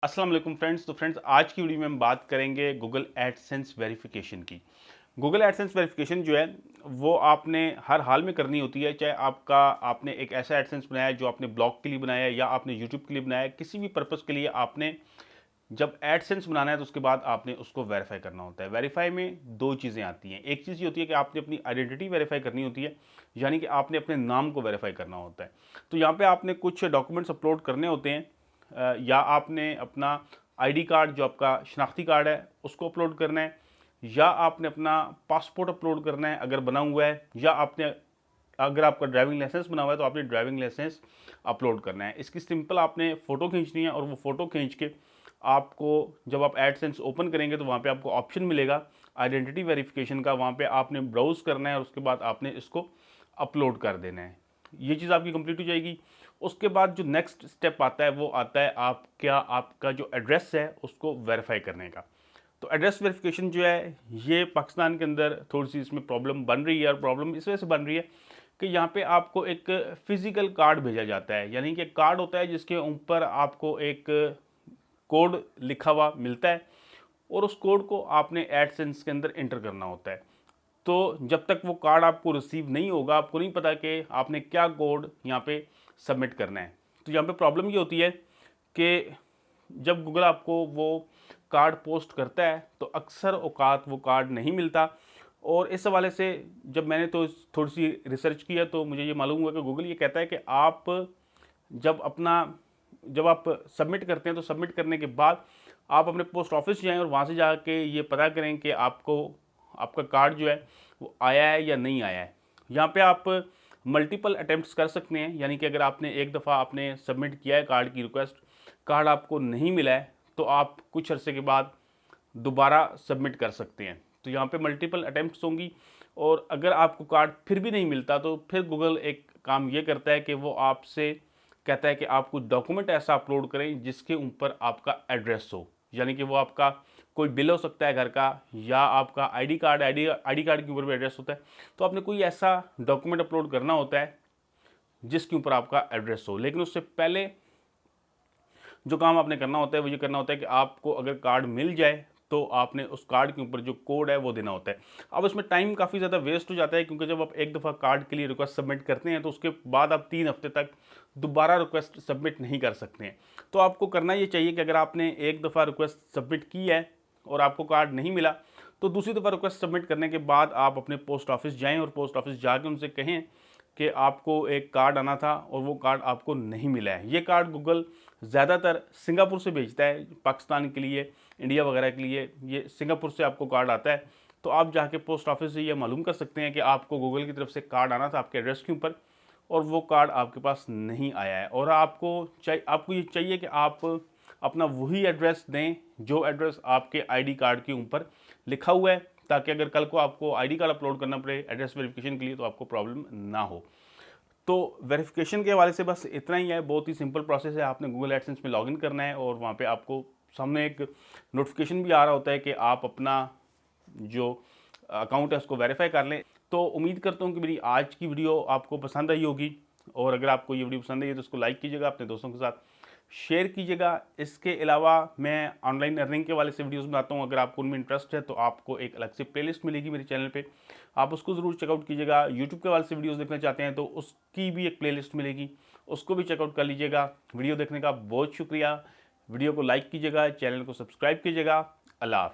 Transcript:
अस्सलाम वालेकुम फ्रेंड्स। तो फ्रेंड्स, आज की वीडियो में हम बात करेंगे गूगल एडसेंस वेरिफिकेशन की। गूगल एडसेंस वेरिफिकेशन जो है वो आपने हर हाल में करनी होती है, चाहे आपने एक ऐसा एडसेंस बनाया है जो आपने ब्लॉग के लिए बनाया है या आपने यूट्यूब के लिए बनाया है। किसी भी पर्पज़ के लिए आपने जब एडसेंस बनाना है तो उसके बाद आपने उसको वेरीफाई करना होता है। वेरीफाई में दो चीज़ें आती हैं। एक चीज़ ये होती है कि आपने अपनी आइडेंटिटी वेरीफाई करनी होती है, यानी कि आपने अपने नाम को वेरीफाई करना होता है। तो यहाँ पे आपने कुछ डॉक्यूमेंट्स अपलोड करने होते हैं, या आपने अपना आईडी कार्ड जो आपका शनाख्ती कार्ड है उसको अपलोड करना है, या आपने अपना पासपोर्ट अपलोड करना है अगर बना हुआ है, या आपने अगर आपका ड्राइविंग लाइसेंस बना हुआ है तो आपने ड्राइविंग लाइसेंस अपलोड करना है। इसकी सिंपल आपने फ़ोटो खींचनी है और वो फ़ोटो खींच के आपको जब आप एडसेंस ओपन करेंगे तो वहाँ पे आपको ऑप्शन मिलेगा आइडेंटिटी वेरिफिकेशन का। वहाँ पे आपने ब्राउज़ करना है और उसके बाद आपने इसको अपलोड कर देना है। ये चीज़ आपकी कंप्लीट हो जाएगी। उसके बाद जो नेक्स्ट स्टेप आता है वो आता है आपका जो एड्रेस है उसको वेरीफाई करने का। तो एड्रेस वेरिफिकेशन जो है ये पाकिस्तान के अंदर थोड़ी सी इसमें प्रॉब्लम बन रही है, और प्रॉब्लम इस वजह से बन रही है कि यहाँ पे आपको एक फिजिकल कार्ड भेजा जाता है, यानी कि एक कार्ड होता है जिसके ऊपर आपको एक कोड लिखा हुआ मिलता है और उस कोड को आपने एडसेंस के अंदर एंटर करना होता है। तो जब तक वो कार्ड आपको रिसीव नहीं होगा, आपको नहीं पता कि आपने क्या कोड यहाँ पे सबमिट करना है। तो यहाँ पे प्रॉब्लम ये होती है कि जब गूगल आपको वो कार्ड पोस्ट करता है तो अक्सर औकात वो कार्ड नहीं मिलता। और इस हवाले से जब मैंने तो थोड़ी सी रिसर्च किया तो मुझे ये मालूम हुआ कि गूगल ये कहता है कि जब अपना जब आप सबमिट करते हैं तो सबमिट करने के बाद आप अपने पोस्ट ऑफिस जाएं और वहाँ से जाके ये पता करें कि आपका कार्ड जो है वो आया है या नहीं आया है। यहाँ पे आप मल्टीपल अटैम्प्ट्स कर सकते हैं, यानी कि अगर आपने एक दफ़ा आपने सबमिट किया है कार्ड की रिक्वेस्ट, कार्ड आपको नहीं मिला है तो आप कुछ अरसे के बाद दोबारा सबमिट कर सकते हैं। तो यहाँ पे मल्टीपल अटैम्प्ट्स होंगी, और अगर आपको कार्ड फिर भी नहीं मिलता तो फिर गूगल एक काम ये करता है कि वो आपसे कहता है कि आप कुछ डॉक्यूमेंट ऐसा अपलोड करें जिसके ऊपर आपका एड्रेस हो, यानी कि वो आपका कोई बिल हो सकता है घर का, या आपका आईडी कार्ड के ऊपर भी एड्रेस होता है। तो आपने कोई ऐसा डॉक्यूमेंट अपलोड करना होता है जिसके ऊपर आपका एड्रेस हो। लेकिन उससे पहले जो काम आपने करना होता है वो ये करना होता है कि आपको अगर कार्ड मिल जाए तो आपने उस कार्ड के ऊपर जो कोड है वो देना होता है। अब उसमें टाइम काफ़ी ज़्यादा वेस्ट हो जाता है, क्योंकि जब आप एक दफ़ा कार्ड के लिए रिक्वेस्ट सबमिट करते हैं तो उसके बाद आप 3 हफ्ते तक दोबारा रिक्वेस्ट सबमिट नहीं कर सकते हैं। तो आपको करना ये चाहिए कि अगर आपने एक दफ़ा रिक्वेस्ट सबमिट की है और आपको कार्ड नहीं मिला तो दूसरी दफ़ा रिक्वेस्ट सबमिट करने के बाद आप अपने पोस्ट ऑफिस जाएँ और पोस्ट ऑफिस जाके उनसे कहें कि आपको एक कार्ड आना था और वो कार्ड आपको नहीं मिला है। ये कार्ड गूगल ज़्यादातर सिंगापुर से भेजता है, पाकिस्तान के लिए, इंडिया वगैरह के लिए ये सिंगापुर से आपको कार्ड आता है। तो आप जाके पोस्ट ऑफिस से ये मालूम कर सकते हैं कि आपको गूगल की तरफ से कार्ड आना था आपके एड्रेस के ऊपर, और वो कार्ड आपके पास नहीं आया है। और आपको ये चाहिए कि आप अपना वही एड्रेस दें जो एड्रेस आपके आईडी कार्ड के ऊपर लिखा हुआ है, ताकि अगर कल को आपको आईडी कार्ड अपलोड करना पड़े एड्रेस वेरिफिकेशन के लिए तो आपको प्रॉब्लम ना हो। तो वेरिफिकेशन के हवाले से बस इतना ही है, बहुत ही सिंपल प्रोसेस है। आपने गूगल एडसेंस में लॉगिन करना है और वहाँ पे आपको सामने एक नोटिफिकेशन भी आ रहा होता है कि आप अपना जो अकाउंट है उसको वेरीफाई कर लें। तो उम्मीद करता हूँ कि मेरी आज की वीडियो आपको पसंद आई होगी, और अगर आपको ये वीडियो पसंद आई है तो उसको लाइक कीजिएगा, अपने दोस्तों के साथ शेयर कीजिएगा। इसके अलावा मैं ऑनलाइन अर्निंग के वाले से वीडियोस बनाता हूँ, अगर आपको उनमें इंटरेस्ट है तो आपको एक अलग से प्लेलिस्ट मिलेगी मेरे चैनल पे, आप उसको ज़रूर चेकआउट कीजिएगा। यूट्यूब के वाले से वीडियोस देखना चाहते हैं तो उसकी भी एक प्लेलिस्ट मिलेगी, उसको भी चेकआउट कर लीजिएगा। वीडियो देखने का बहुत शुक्रिया। वीडियो को लाइक कीजिएगा, चैनल को सब्सक्राइब कीजिएगा। अल्लाह हाफ़िज़।